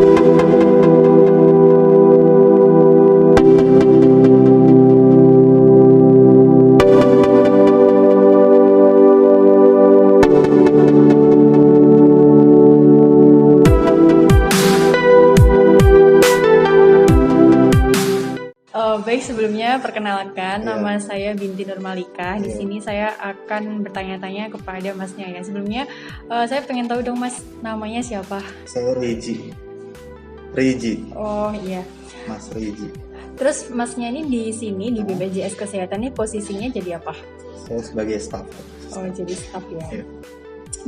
Baik, sebelumnya perkenalkan, nama saya Binti Nurmalika. Di sini saya akan bertanya-tanya kepada Masnya ya. Sebelumnya saya pengen tahu dong Mas, namanya siapa? Saya Reji. Reji. Oh iya. Mas Reji. Terus Masnya ini di sini di BPJS Kesehatan ini posisinya jadi apa? Saya sebagai staff. Oh, jadi staff ya. Iya.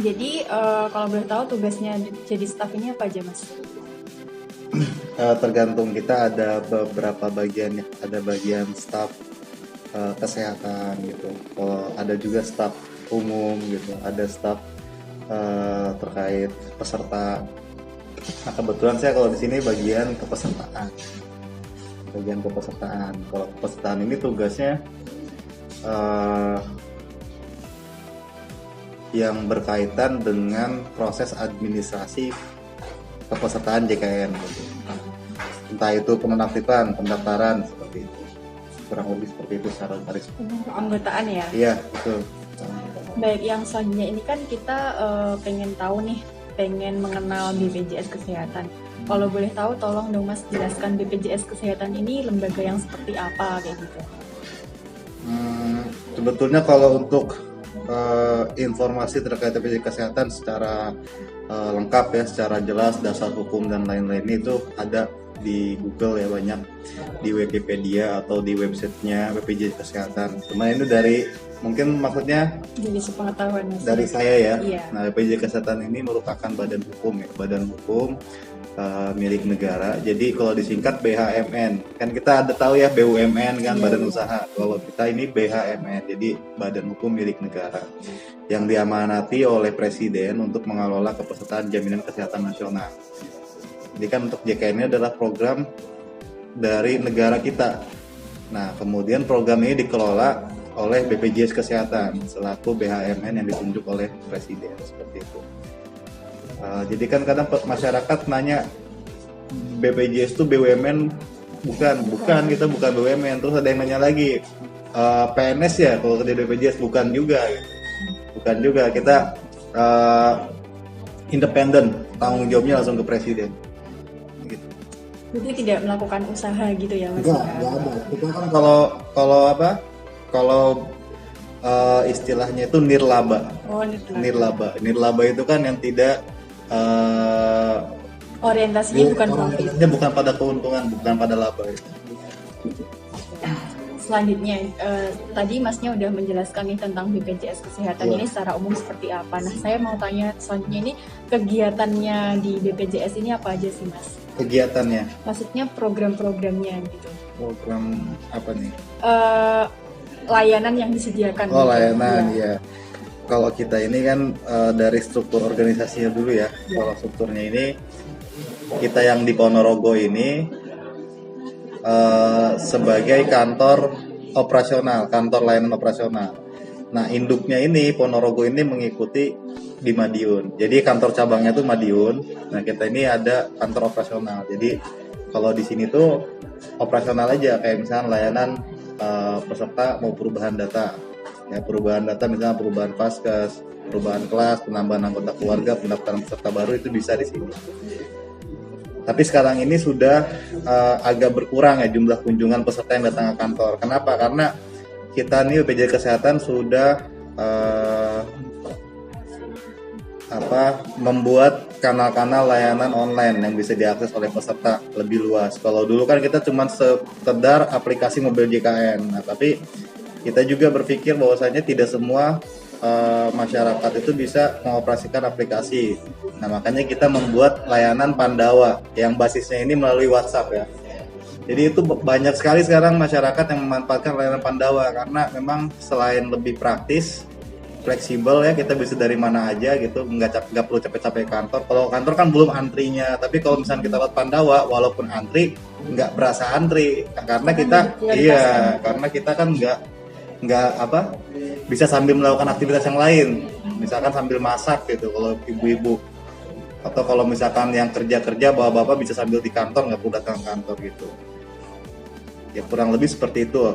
Jadi kalau boleh tahu tugasnya jadi staff ini apa aja Mas? Tergantung, kita ada beberapa bagian ya. Ada bagian staff kesehatan gitu. Kalau ada juga staff umum gitu. Ada staff terkait peserta. Nah, kebetulan saya kalau di sini bagian kepesertaan. Bagian kepesertaan. Kalau kepesertaan ini tugasnya yang berkaitan dengan proses administrasi kepesertaan JKN gitu. Entah itu penonaktifan, pendaftaran, seperti itu. Kurang lebih seperti itu secara garis. Keanggotaan ya? Iya, betul. Baik, yang selanjutnya ini kan kita pengen tahu nih, pengen mengenal BPJS Kesehatan. Kalau boleh tahu, tolong dong Mas jelaskan BPJS Kesehatan ini lembaga yang seperti apa kayak gitu. Sebetulnya kalau untuk informasi terkait BPJS Kesehatan secara lengkap ya, secara jelas, dasar hukum dan lain-lain itu ada di Google ya, banyak di Wikipedia atau di websitenya BPJS Kesehatan. Cuma ini dari, mungkin maksudnya Jadi sepengetahuan Mas. dari saya ya. Iya. Nah, BPJS Kesehatan ini merupakan badan hukum ya, badan hukum milik negara. Jadi kalau disingkat BHMN, kan kita ada tahu ya BUMN kan, badan usaha. Kalau kita ini BHMN, jadi badan hukum milik negara yang diamanati oleh presiden untuk mengelola kepesertaan jaminan kesehatan nasional. Jadi kan untuk JKN ini adalah program dari negara kita. Nah, kemudian program ini dikelola oleh BPJS Kesehatan selaku BHMN yang ditunjuk oleh presiden, seperti itu. Jadi kan kadang masyarakat nanya, BPJS itu BUMN? Bukan, kita bukan BUMN. Terus ada yang nanya lagi, PNS ya kalau kerja BPJS? Bukan juga, kita independen, tanggung jawabnya langsung ke presiden. Gitu. Jadi tidak melakukan usaha gitu ya Mas? Enggak ada. Kita kan kalau istilahnya itu nirlaba. Oh, Nirlaba itu kan yang tidak orientasinya bukan profit. orientasinya bukan pada keuntungan, bukan pada laba itu. Selanjutnya, tadi Masnya udah menjelaskan nih tentang BPJS Kesehatan ini secara umum seperti apa. Nah, saya mau tanya selanjutnya ini, kegiatannya di BPJS ini apa aja sih Mas? Kegiatannya, Maksudnya program-programnya gitu. program apa nih? Layanan yang disediakan. Oh, gitu. layanan Iya. ya. Kalau kita ini kan dari struktur organisasinya dulu ya. Kalau strukturnya ini, kita yang di Ponorogo ini sebagai kantor operasional, kantor layanan operasional. Nah, induknya ini Ponorogo ini mengikuti di Madiun. Jadi kantor cabangnya tuh Madiun. Nah, kita ini ada kantor operasional. Jadi kalau di sini tuh operasional aja, kayak misalnya layanan peserta mau perubahan data. Ya, perubahan data misalnya perubahan paskes, perubahan kelas, penambahan anggota keluarga, pendaftaran peserta baru, itu bisa di sini. Tapi sekarang ini sudah agak berkurang ya jumlah kunjungan peserta yang datang ke kantor. Kenapa? Karena kita nih BPJS Kesehatan sudah membuat kanal-kanal layanan online yang bisa diakses oleh peserta lebih luas. Kalau dulu kan kita cuma sekedar aplikasi mobil JKN. Nah, tapi kita juga berpikir bahwasanya tidak semua masyarakat itu bisa mengoperasikan aplikasi. Nah, makanya kita membuat layanan Pandawa yang basisnya ini melalui WhatsApp ya. Jadi itu banyak sekali sekarang masyarakat yang memanfaatkan layanan Pandawa karena memang selain lebih praktis, fleksibel ya, kita bisa dari mana aja gitu, nggak perlu capek-capek kantor. Kalau kantor kan belum antrinya, tapi kalau misalnya kita lewat Pandawa, walaupun antri nggak berasa antri karena kita kan nggak bisa sambil melakukan aktivitas yang lain, misalkan sambil masak gitu kalau ibu-ibu. Atau kalau misalkan yang kerja bapak-bapak bisa sambil di kantor, nggak perlu datang ke kantor gitu. Ya kurang lebih seperti itu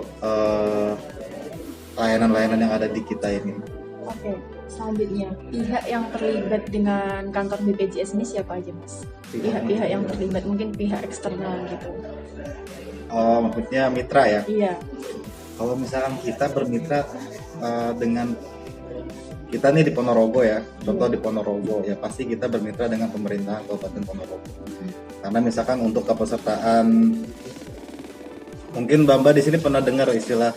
layanan-layanan yang ada di kita ini. Oke, selanjutnya pihak yang terlibat dengan kantor BPJS ini siapa aja Mas? Pihak-pihak yang terlibat, mungkin pihak eksternal gitu. Maksudnya mitra ya? Iya. Kalau misalkan kita bermitra dengan kita nih di Ponorogo ya, contoh di Ponorogo ya pasti kita bermitra dengan pemerintahan Kabupaten Ponorogo. Karena misalkan untuk kepesertaan, mungkin Bamba di sini pernah dengar istilah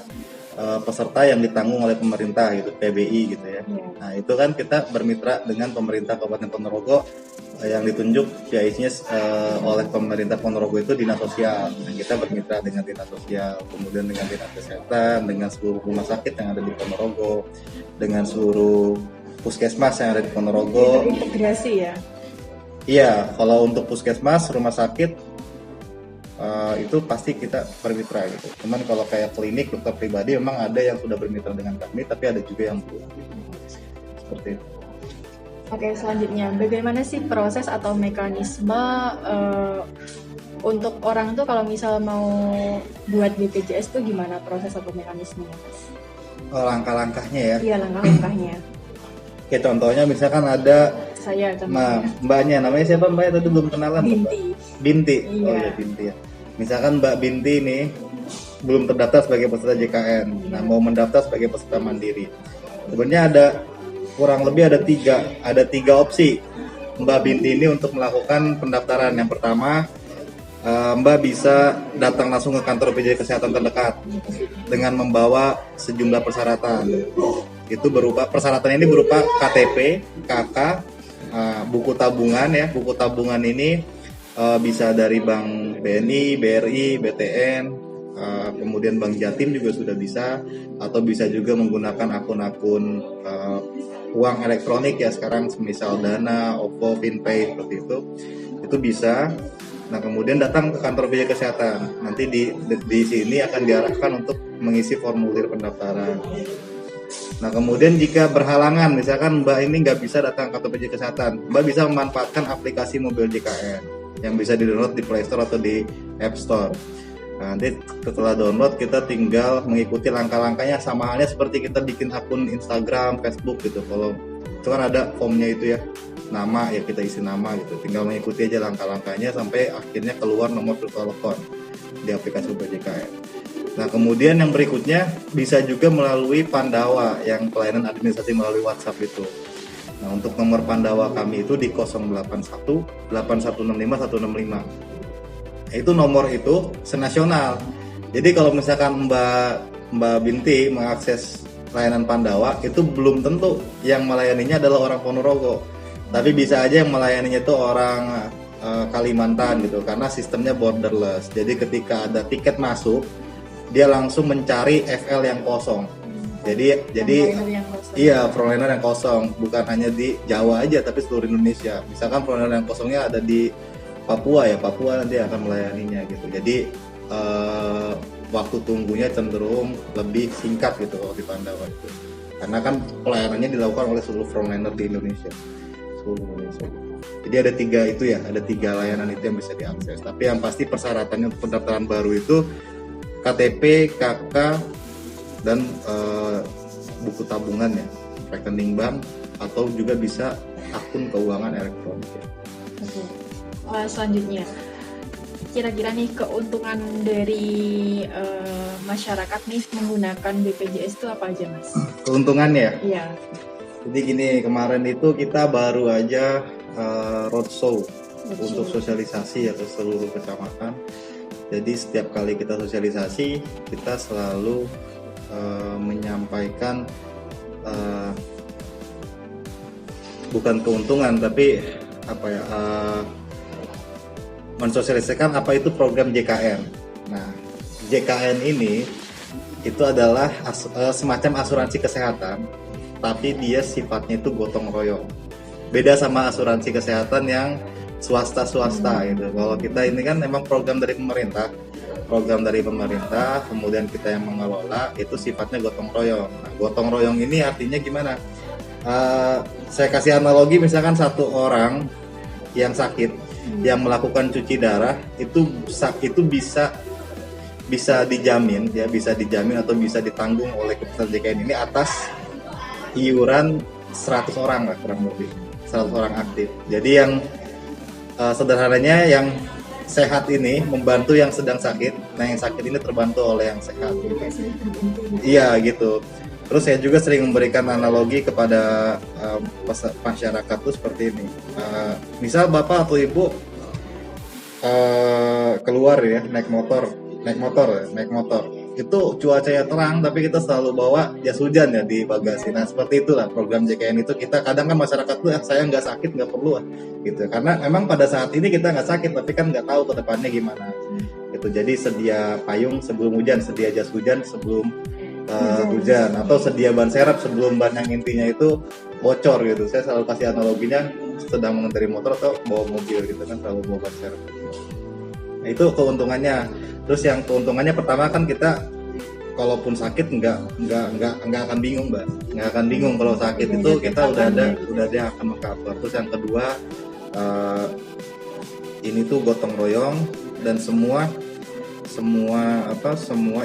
peserta yang ditanggung oleh pemerintah gitu, PBI gitu ya. Nah itu kan kita bermitra dengan pemerintah Kabupaten Ponorogo yang ditunjuk PIC-nya oleh pemerintah Ponorogo itu dinas sosial. Nah, kita bermitra dengan dinas sosial, kemudian dengan dinas kesehatan, dengan seluruh rumah sakit yang ada di Ponorogo, dengan seluruh puskesmas yang ada di Ponorogo. Integrasi ya? Iya, kalau untuk puskesmas, rumah sakit itu pasti kita bermitra gitu. Cuman kalau kayak klinik, dokter pribadi memang ada yang sudah bermitra dengan kami, tapi ada juga yang belum. Seperti itu. Oke, selanjutnya bagaimana sih proses atau mekanisme untuk orang tuh kalau misal mau buat BPJS tuh gimana proses atau mekanismenya? Langkah-langkahnya ya? Iya, langkah-langkahnya. Oke, contohnya misalkan ada Saya contohnya. mbaknya, namanya siapa mbak? Tadi belum kenalan. Binti. Binti. Iya. Oh ya Binti ya. Misalkan Mbak Binti ini belum terdaftar sebagai peserta JKN, nah mau mendaftar sebagai peserta mandiri. Sebenarnya ada kurang lebih ada tiga opsi Mbak Binti ini untuk melakukan pendaftaran. Yang pertama, Mbak bisa datang langsung ke kantor BPJS Kesehatan terdekat dengan membawa sejumlah persyaratan. Itu berupa persyaratan ini berupa KTP, KK, buku tabungan ya. Buku tabungan ini bisa dari Bank BNI, BRI, BTN, kemudian Bank Jatim juga sudah bisa, atau bisa juga menggunakan akun-akun uang elektronik ya sekarang, semisal Dana, OVO, FinPay seperti itu bisa. Nah kemudian datang ke kantor BPJS Kesehatan, nanti di sini akan diarahkan untuk mengisi formulir pendaftaran. Nah kemudian jika berhalangan, misalkan Mbak ini nggak bisa datang ke kantor BPJS Kesehatan, Mbak bisa memanfaatkan aplikasi mobil JKN yang bisa di-download di Play Store atau di App Store. Nah, nanti setelah download kita tinggal mengikuti langkah-langkahnya, sama halnya seperti kita bikin akun Instagram, Facebook gitu. Kalau itu kan ada formnya itu ya, nama ya kita isi nama gitu. Tinggal mengikuti aja langkah-langkahnya sampai akhirnya keluar nomor telepon di aplikasi BJKN. Nah kemudian yang berikutnya bisa juga melalui Pandawa yang pelayanan administrasi melalui WhatsApp itu. Nah untuk nomor Pandawa kami itu di 081 8165 165. Nah, itu nomor itu senasional. Jadi kalau misalkan Mbak Binti mengakses layanan Pandawa, itu belum tentu yang melayaninya adalah orang Ponorogo. Tapi bisa aja yang melayaninya itu orang Kalimantan gitu, karena sistemnya borderless. Jadi ketika ada tiket masuk, dia langsung mencari FL yang kosong. Jadi iya, frontliner yang kosong, bukan hanya di Jawa aja tapi seluruh Indonesia. Misalkan frontliner yang kosongnya ada di Papua ya, Papua nanti akan melayaninya gitu. Jadi waktu tunggunya cenderung lebih singkat gitu kalau di Pandawa itu. Karena kan pelayanannya dilakukan oleh seluruh frontliner di Indonesia. Seluruh Indonesia. Jadi ada tiga layanan itu yang bisa diakses. Tapi yang pasti persyaratannya untuk pendaftaran baru itu KTP, KK, dan buku tabungan ya, rekening bank, atau juga bisa akun keuangan elektronik ya. Selanjutnya, kira-kira nih keuntungan dari masyarakat nih menggunakan BPJS itu apa aja Mas? Keuntungannya? Iya. Jadi gini, kemarin itu kita baru aja roadshow untuk sosialisasi ya ke seluruh kecamatan. Jadi setiap kali kita sosialisasi, kita selalu menyampaikan bukan keuntungan tapi mensosialisasikan apa itu program JKN. Nah, JKN ini itu adalah semacam asuransi kesehatan, tapi dia sifatnya itu gotong royong. Beda sama asuransi kesehatan yang swasta gitu. Kalau kita ini kan memang program dari pemerintah, kemudian kita yang mengelola, itu sifatnya gotong royong. Nah, gotong royong ini artinya gimana? Saya kasih analogi, misalkan satu orang yang sakit yang melakukan cuci darah itu bisa dijamin ya, bisa dijamin atau bisa ditanggung oleh kepeserta JKN ini atas iuran 100 orang lah, kurang lebih 100 orang aktif. Jadi yang sederhananya yang sehat ini membantu yang sedang sakit, nah yang sakit ini terbantu oleh yang sehat. Iya gitu. Terus saya juga sering memberikan analogi kepada masyarakat tuh seperti ini. Misal bapak atau ibu keluar ya naik motor itu cuacanya terang tapi kita selalu bawa jas hujan ya di bagasi. Nah seperti itulah program JKN itu. Kita kadang kan masyarakat tuh saya nggak sakit nggak perlu gitu, karena memang pada saat ini kita nggak sakit tapi kan nggak tahu ke depannya gimana gitu. Jadi sedia payung sebelum hujan, sedia jas hujan sebelum hujan, atau sedia ban serep sebelum ban yang intinya itu bocor gitu. Saya selalu kasih analoginya sedang mengendarai motor atau bawa mobil gitu kan, selalu bawa ban serep. Nah itu keuntungannya. Terus yang keuntungannya pertama kan kita kalaupun sakit nggak akan bingung mbak, nggak akan bingung kalau sakit itu kita udah ada yang akan mengcover. Terus yang kedua ini tuh gotong royong dan semua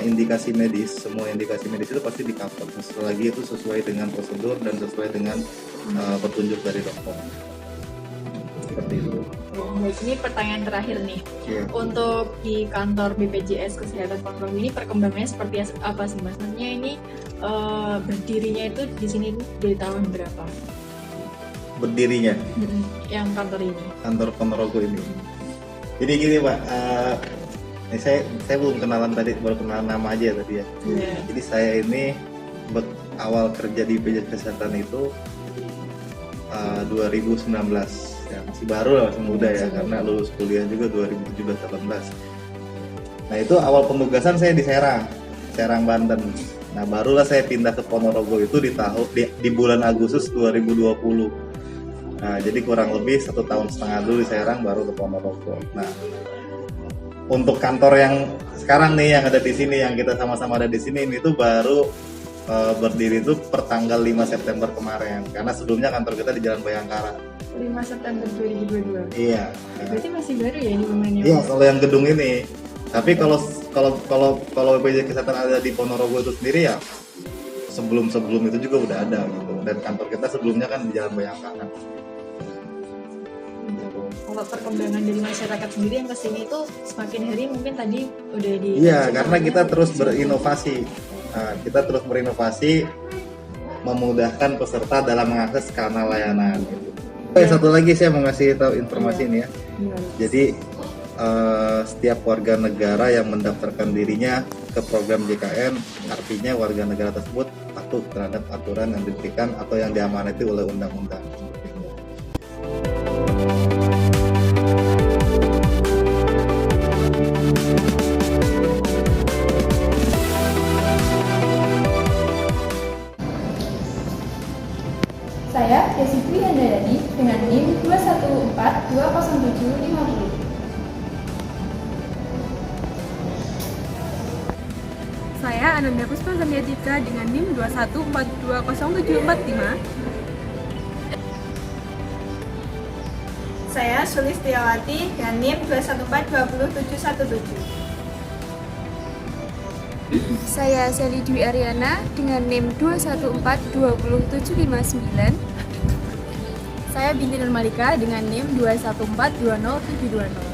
indikasi medis itu pasti di cover. Selagi itu sesuai dengan prosedur dan sesuai dengan petunjuk dari dokter. Seperti itu. Baik, ini pertanyaan terakhir nih. Iya. Untuk di kantor BPJS Kesehatan Pondok ini perkembangannya seperti apa sih Mas? Maksudnya ini berdirinya itu di sini dari tahun berapa? Berdirinya? Yang kantor ini? Kantor Ponorogo ini. Jadi gini Pak, saya belum kenalan tadi, baru kenalan nama aja tadi ya. Yeah. Jadi saya ini awal kerja di BPJS Kesehatan itu 2019. Ya, masih baru lah, masih muda ya, karena lulus kuliah juga 2017-18. Nah itu awal penugasan saya di Serang Banten. Nah barulah saya pindah ke Ponorogo itu di bulan Agustus 2020. Nah jadi kurang lebih 1,5 tahun dulu di Serang baru ke Ponorogo. Nah untuk kantor yang sekarang nih yang ada di sini, yang kita sama-sama ada di sini, ini tuh baru berdiri itu per tanggal 5 September kemarin, karena sebelumnya kantor kita di Jalan Bayangkara. 5 September 2022. Iya. Berarti masih baru ya ini bangunannya? Iya, kalau yang gedung ini. Tapi kalau BPJS Kesehatan ada di Ponorogo itu sendiri ya sebelum itu juga udah ada gitu. Dan kantor kita sebelumnya kan di Jalan Bayangkara. Kalau perkembangan dari masyarakat sendiri yang kesini itu semakin hari mungkin tadi udah di. Iya, karena kita terus berinovasi. Nah, kita terus berinovasi memudahkan peserta dalam mengakses kanal layanan. Gitu. Satu lagi saya mau ngasih tahu informasi ini ya. Jadi setiap warga negara yang mendaftarkan dirinya ke program JKN, artinya warga negara tersebut patuh terhadap aturan yang diberikan atau yang diamanati oleh undang-undang. Saya Desi Dwi Handayani dengan NIM 214207050. Saya Ananda Puspa Samyatika dengan NIM 214200745. Saya Sulistiawati dengan NIM 214207717. Saya Sally Dwi Ariana dengan NIM 214200759. Saya Binti Nurmalika dengan NIM 214200720.